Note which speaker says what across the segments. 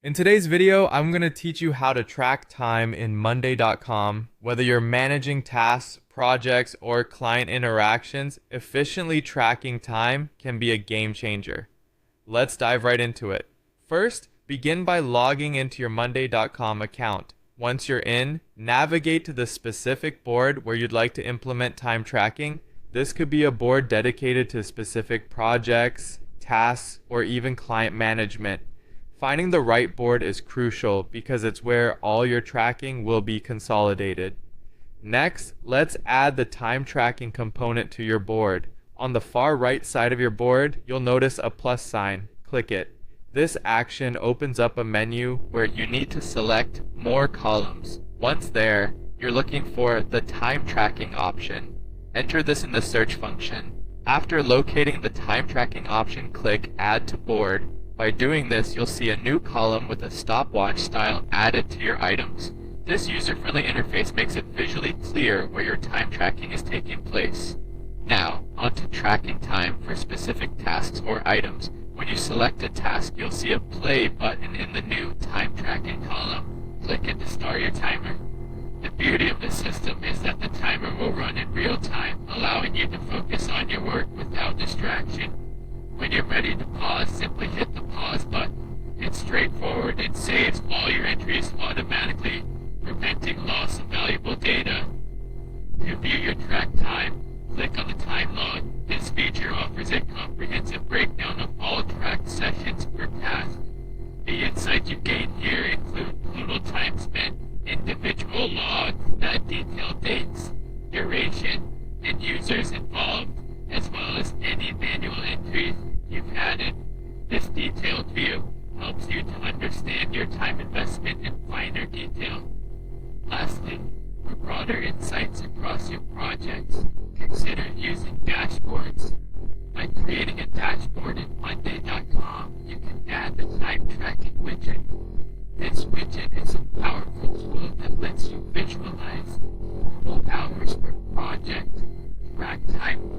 Speaker 1: In today's video, I'm going to teach you how to track time in Monday.com. Whether you're managing tasks, projects, or client interactions, efficiently tracking time can be a game changer. Let's dive right into it. First, begin by logging into your Monday.com account. Once you're in, navigate to the specific board where you'd like to implement time tracking. This could be a board dedicated to specific projects, tasks, or even client management. Finding the right board is crucial because it's where all your tracking will be consolidated. Next, let's add the time tracking component to your board. On the far right side of your board, you'll notice a plus sign. Click it. This action opens up a menu where you need to select more columns. Once there, you're looking for the time tracking option. Enter this in the search function. After locating the time tracking option, click Add to Board. By doing this, you'll see a new column with a stopwatch style added to your items. This user-friendly interface makes it visually clear where your time tracking is taking place. Now, onto tracking time for specific tasks or items. When you select a task, you'll see a play button in the new time tracking column. Click it to start your timer. The beauty of this system is that the timer will run in real time, allowing you to focus on your work without distraction. When you're ready to pause, simply hit the pause button. It's straightforward and saves all your entries automatically, preventing loss of valuable data. To view your track time, click on the time log. This feature offers a comprehensive breakdown of all tracked sessions per task. The insights you gain here include total time spent, individual logs that detail dates, duration, and users involved, as well as any manual entries you've added. This detailed view helps you to understand your time investment in finer detail. Lastly, for broader insights across your projects, consider using dashboards. By creating a dashboard in Monday.com, you can add the time tracking widget. This widget is a powerful tool that lets you visualize full hours per project, track time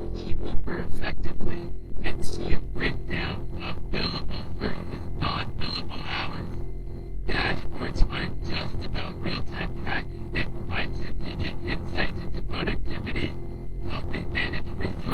Speaker 1: more effectively, and see